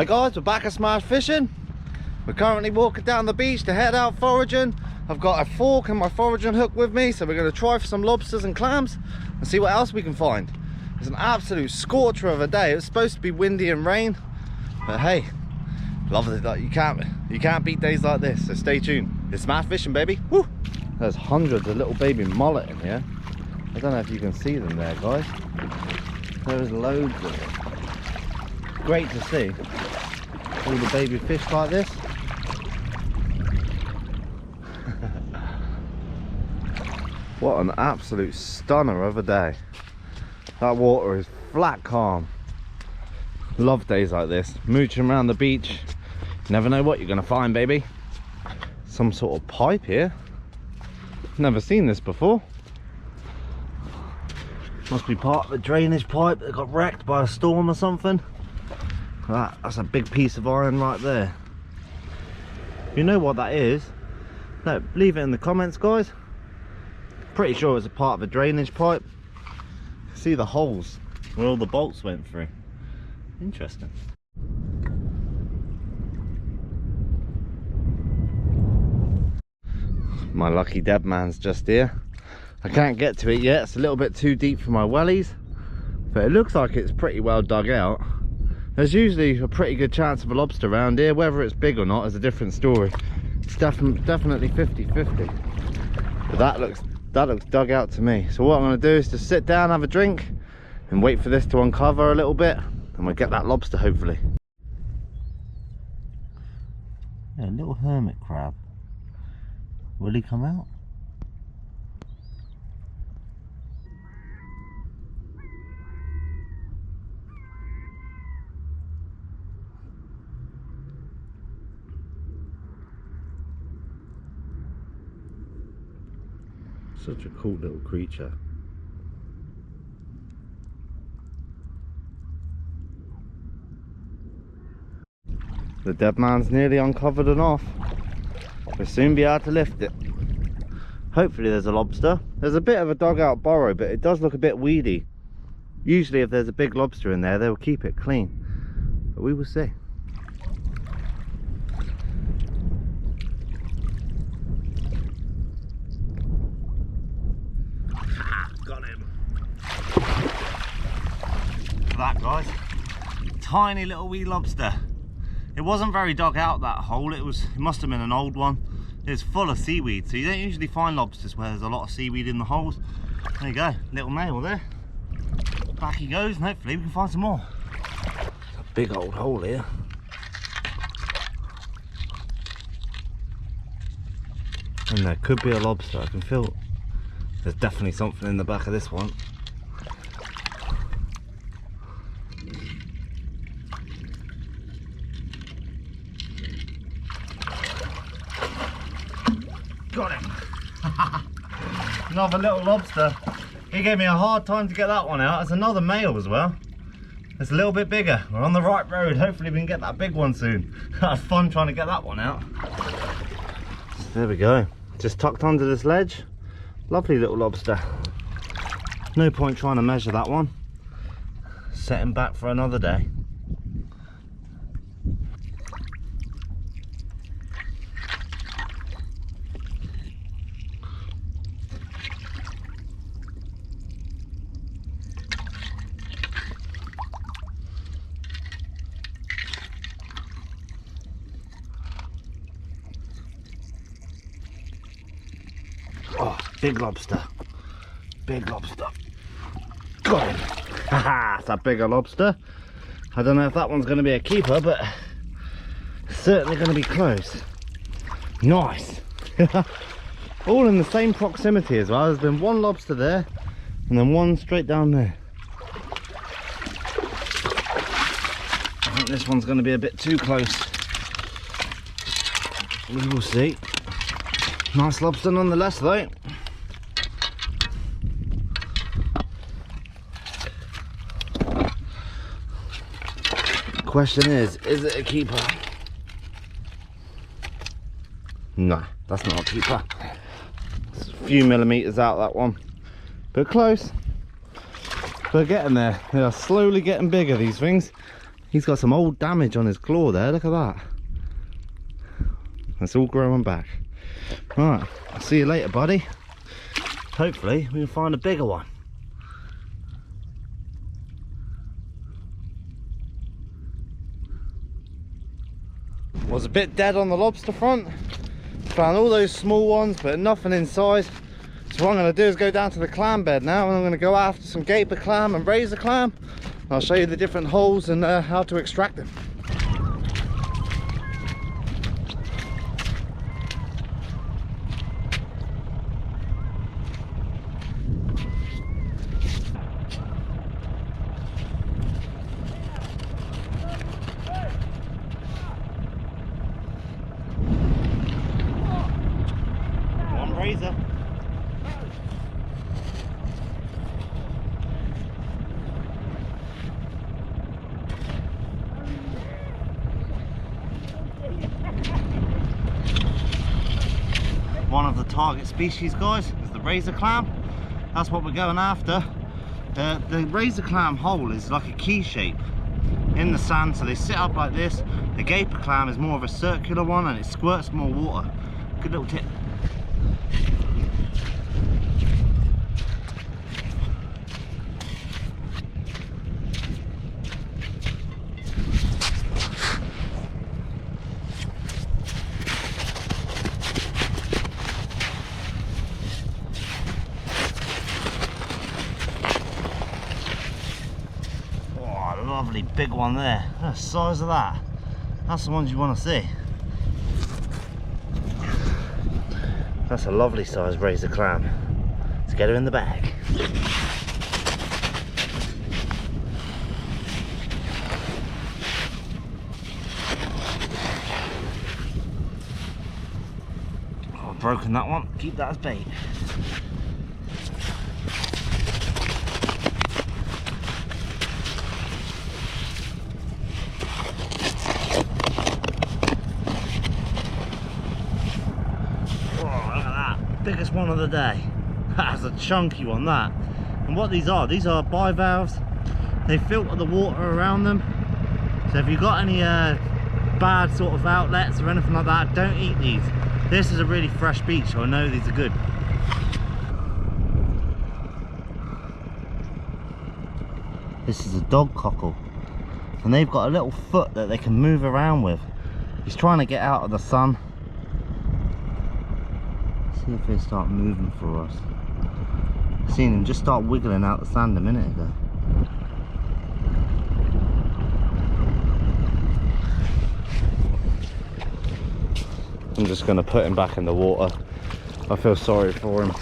Hi guys, we're back at Smash Fishing. We're currently walking down the beach to head out foraging. I've got a fork and my foraging hook with me, so we're going to try for some lobsters and clams and see what else we can find. It's an absolute scorcher of a day. It was supposed to be windy and rain, but hey, love it. Like, you can't beat days like this, so stay tuned. It's Smash Fishing, baby. Woo! There's hundreds of little baby mullet in here. I don't know if you can see them there, guys. There's loads of them. Great to see all the baby fish like this. What an absolute stunner of a day. That water is flat calm. Love days like this. Mooching around the beach. Never know what you're gonna find, baby. Some sort of pipe here. Never seen this before. Must be part of a drainage pipe that got wrecked by a storm or something. That's a big piece of iron right there. If you know what that is, leave it in the comments, guys. Pretty sure it's a part of a drainage pipe. See the holes where all the bolts went through. Interesting. My lucky dead man's just here. I can't get to it yet, it's a little bit too deep for my wellies, but it looks like it's pretty well dug out. There's usually a pretty good chance of a lobster around here. Whether it's big or not is a different story. It's definitely 50-50. But that looks dug out to me. So what I'm going to do is just sit down, have a drink, and wait for this to uncover a little bit, and we'll get that lobster hopefully. Yeah, a little hermit crab. Will he come out? Such a cool little creature. The dead man's nearly uncovered and off. We'll soon be able to lift it. Hopefully there's a lobster. There's a bit of a dugout burrow, but it does look a bit weedy. Usually if there's a big lobster in there, they'll keep it clean. But we will see. Got him. That, guys. Tiny little wee lobster. It wasn't very dug out, that hole. It must have been an old one. It's full of seaweed, so you don't usually find lobsters where there's a lot of seaweed in the holes. There you go, little male there. Back he goes, and hopefully we can find some more. It's a big old hole here. And there could be a lobster. I can feel there's definitely something in the back of this one. Got him. Another little lobster. He gave me a hard time to get that one out. It's another male as well. It's a little bit bigger. We're on the right road. Hopefully we can get that big one soon. That was fun trying to get that one out. There we go. Just tucked under this ledge. Lovely little lobster. No point trying to measure that one. Set him back for another day. Oh, big lobster. Big lobster. Got him. Haha, it's a bigger lobster. I don't know if that one's going to be a keeper, but it's certainly going to be close. Nice. All in the same proximity as well. There's been one lobster there and then one straight down there. I think this one's going to be a bit too close. We will see. Nice lobster nonetheless though. Question is it a keeper? No, that's not a keeper. It's a few millimeters out, that one. But close. We're getting there. They are slowly getting bigger, these things. He's got some old damage on his claw there, look at that. It's all growing back. Right, I'll see you later, buddy. Hopefully we can find a bigger one. Was a bit dead on the lobster front. Found all those small ones, but nothing inside. So what I'm going to do is go down to the clam bed now, and I'm going to go after some gaper clam and razor clam. And I'll show you the different holes and how to extract them. One razor. One of the target species, guys, is the razor clam. That's what we're going after. The razor clam hole is like a key shape in the sand, so they sit up like this. The gaper clam is more of a circular one and it squirts more water. Good little tip. Lovely big one there. Look at the size of that. That's the ones you want to see. That's a lovely size razor clam. Let's get her in the bag. Oh, I've broken that one. Keep that as bait. Biggest one of the day. That's a chunky one, that. And what these are bivalves. They filter the water around them, so if you've got any bad sort of outlets or anything like that, don't eat these. This is a really fresh beach, so I know these are good. This is a dog cockle, and they've got a little foot that they can move around with. He's trying to get out of the sun. See if they start moving for us. Seen him just start wiggling out the sand a minute ago. I'm just going to put him back in the water. I feel sorry for him.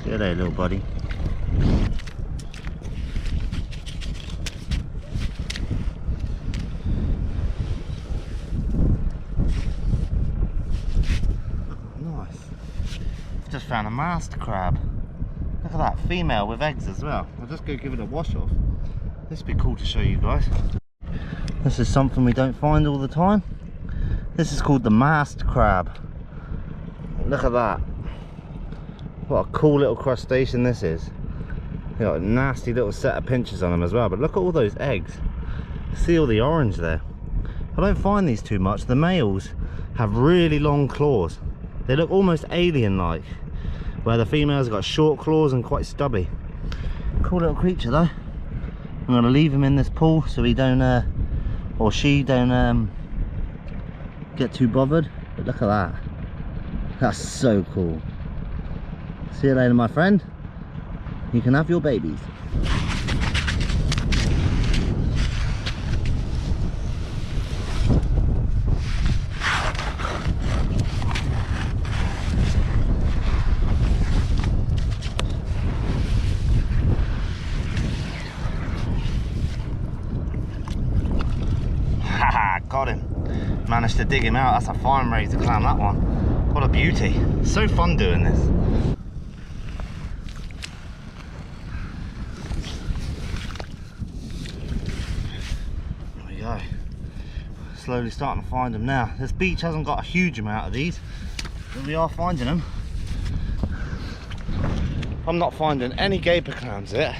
See you there, little buddy. Just found a mast crab. Look at that, female with eggs as well. I'll just go give it a wash off. This would be cool to show you guys. This is something we don't find all the time. This is called the mast crab. Look at that. What a cool little crustacean this is. They got a nasty little set of pinches on them as well, but look at all those eggs. See all the orange there. I don't find these too much. The males have really long claws. They look almost alien-like, where the females have got short claws and quite stubby. Cool little creature though. I'm going to leave him in this pool so he don't, or she don't get too bothered. But look at that. That's so cool. See you later, my friend. You can have your babies. Got him. Managed to dig him out. That's a fine razor clam, that one. What a beauty. So fun doing this. There we go. Slowly starting to find them now. This beach hasn't got a huge amount of these, but we are finding them. I'm not finding any gaper clams yet.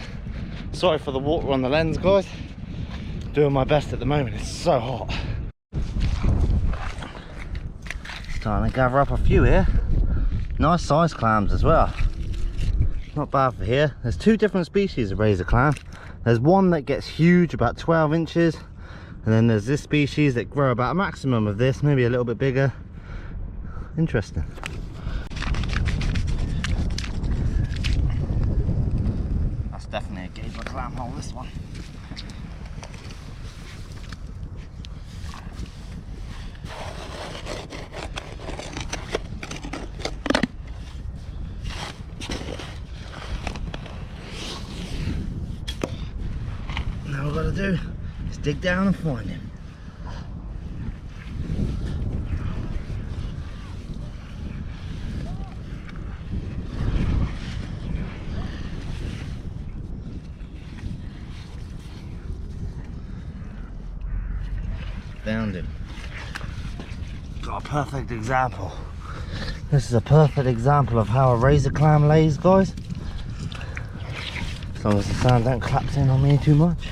Sorry for the water on the lens, guys. Doing my best at the moment, it's so hot. Starting to gather up a few here. Nice size clams as well. Not bad for here. There's two different species of razor clam. There's one that gets huge, about 12 inches. And then there's this species that grow about a maximum of this, maybe a little bit bigger. Interesting. That's definitely a gaper clam hole, this one. Now we've got to do is dig down and find him. Found him. Got a perfect example. This is a perfect example of how a razor clam lays, guys. As long as the sand don't collapse in on me too much.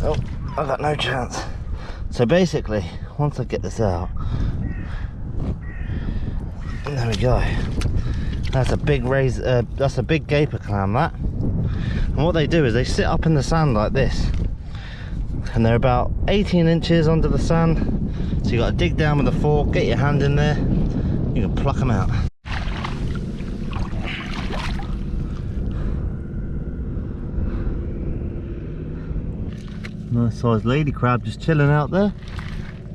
Oh, I've got no chance. So basically, once I get this out, there we go. That's a big razor. That's a big gaper clam. That. And what they do is they sit up in the sand like this, and they're about 18 inches under the sand. So you got to dig down with a fork, get your hand in there, you can pluck them out. Nice sized lady crab just chilling out there,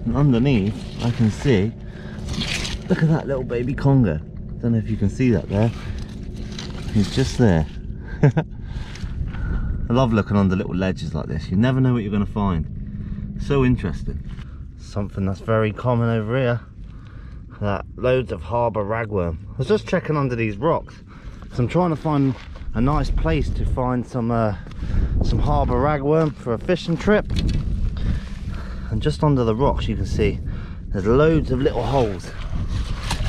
and underneath I can see, look at that little baby conger. Don't know if you can see that there. He's just there. I love looking under little ledges like this. You never know what you're going to find. So interesting. Something that's very common over here. That loads of harbour ragworm. I was just checking under these rocks because I'm trying to find a nice place to find some harbour ragworm for a fishing trip. And just under the rocks you can see there's loads of little holes,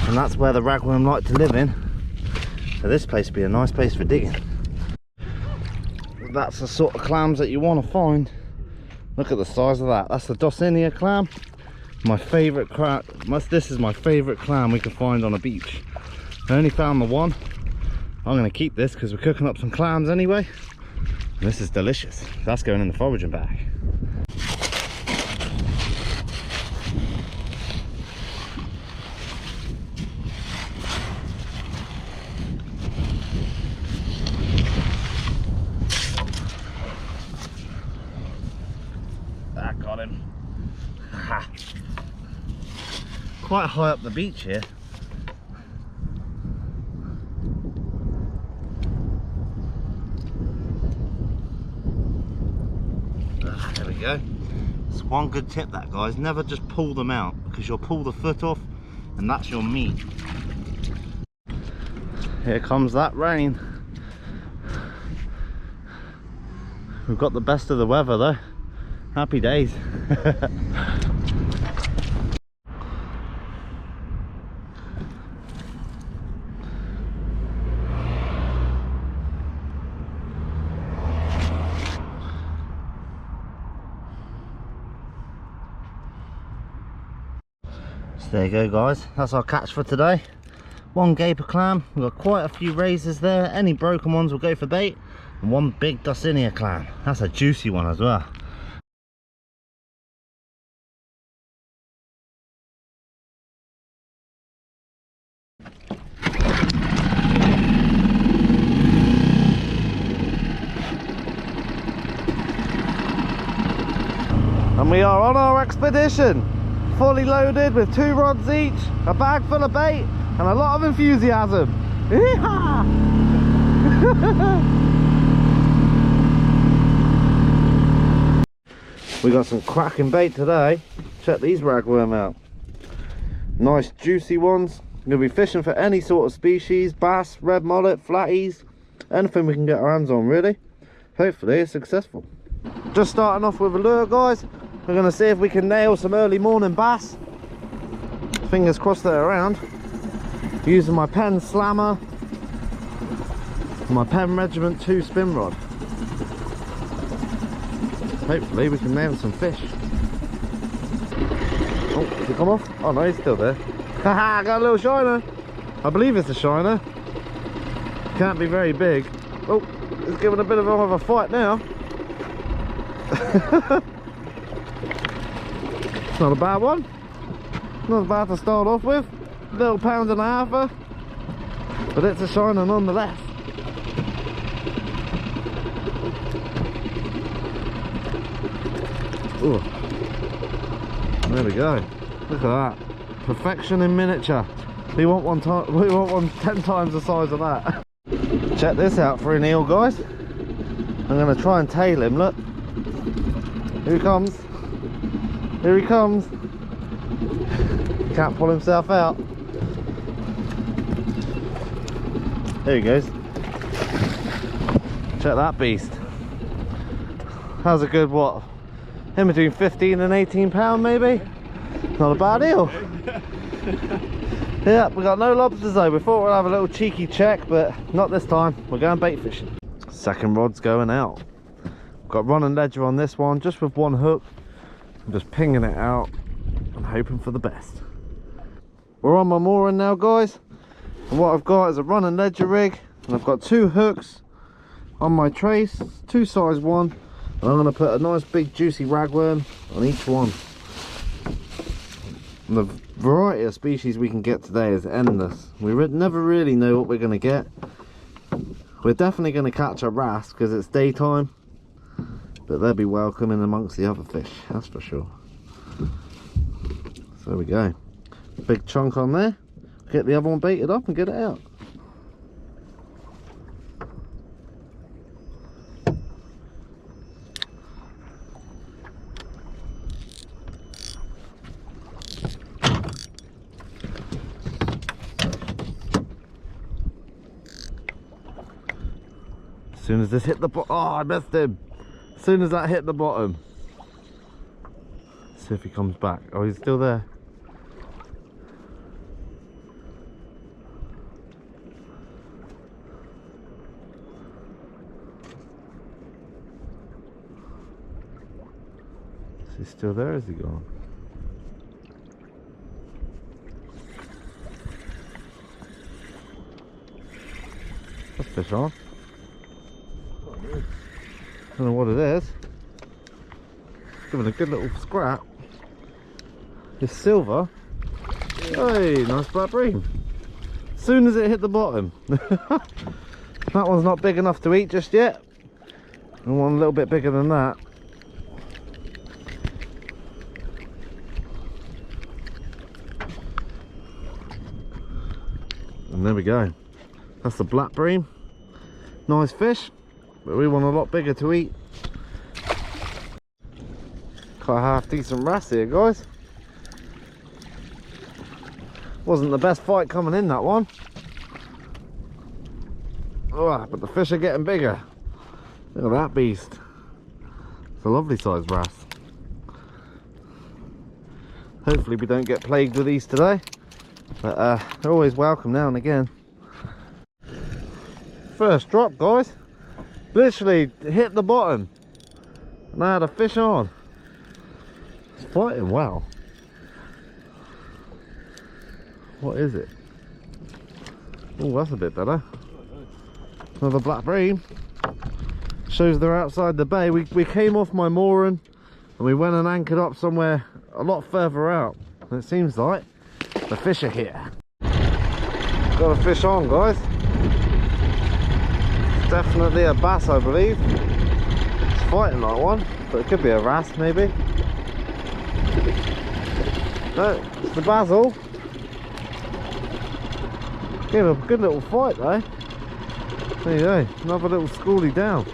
and that's where the ragworm like to live in. So this place would be a nice place for digging. That's the sort of clams that you want to find. Look at the size of that. That's the Dosinia clam. My favourite clam. This is my favourite clam we can find on a beach. I only found the one. I'm going to keep this because we're cooking up some clams anyway. This is delicious. That's going in the foraging bag. That got him. Quite high up the beach here. There we go. It's one good tip, that, guys. Never just pull them out, because you'll pull the foot off and that's your meat. Here comes that rain. We've got the best of the weather though. Happy days. So there you go, guys. That's our catch for today. One gaper clam. We've got quite a few razors there. Any broken ones will go for bait. And one big Dosinia clam. That's a juicy one as well. And we are on our expedition, fully loaded with 2 rods each, a bag full of bait, and a lot of enthusiasm. Yeehaw! We got some cracking bait today. Check these ragworm out. Nice juicy ones. We're going to be fishing for any sort of species, bass, red mullet, flatties, anything we can get our hands on really. Hopefully it's successful. Just starting off with a lure, guys. We're going to see if we can nail some early morning bass. Fingers crossed they're around. Using my Pen Slammer My Penn Regiment 2 spin rod. Hopefully we can land some fish. Oh, did it come off? Oh no, he's still there. Haha, got a little shiner. I believe it's a shiner. Can't be very big. Oh, it's giving a bit of a fight now. It's not a bad one. Not bad to start off with. Little pound and a halfer. But it's a shiner nonetheless. Ooh. There we go. Look at that. Perfection in miniature. We want one 10 times the size of that. Check this out for an eel, guys. I'm going to try and tail him. Look. Here he comes. Here he comes. Can't pull himself out. There he goes. Check that beast. How's a good what? In between 15 and 18 pound maybe? Not a bad eel. Yeah, we got no lobsters though. We thought we'd have a little cheeky check, but not this time. We're going bait fishing. Second rod's going out. Got running ledger on this one, just with one hook. I'm just pinging it out and hoping for the best. We're on my mooring now, guys. And what I've got is a running ledger rig, and I've got 2 hooks on my trace, 2 size 1, and I'm going to put a nice big juicy ragworm on each one. And the variety of species we can get today is endless. We never really know what we're going to get. We're definitely going to catch a wrasse because it's daytime, but they'll be welcome in amongst the other fish, that's for sure. So there we go. Big chunk on there. Get the other one baited up and get it out. As soon as this hit the bottom, oh, I missed him. As soon as that hit the bottom. Let's see if he comes back. Oh, he's still there. Is he still there? Is he gone? That's fish on. I don't know what it is. Giving a good little scrap. It's silver. Hey, nice black bream. As soon as it hit the bottom. That one's not big enough to eat just yet. And one a little bit bigger than that. And there we go. That's the black bream. Nice fish, but we want a lot bigger to eat. Quite a half decent wrasse here, guys. Wasn't the best fight coming in, that one. Oh, but the fish are getting bigger. Look at that beast. It's a lovely sized wrasse. Hopefully we don't get plagued with these today, but they're always welcome now and again. First drop, guys. Literally hit the bottom and I had a fish on. It's fighting well. What is it? Oh, that's a bit better. Another black bream. Shows they're outside the bay. We came off my mooring and we went and anchored up somewhere a lot further out. And it seems like the fish are here. Got a fish on, guys. Definitely a bass, I believe. It's fighting like one, but it could be a wrasse maybe. No, it's the basil. Gave a good little fight though. There you go, another little schoolie down.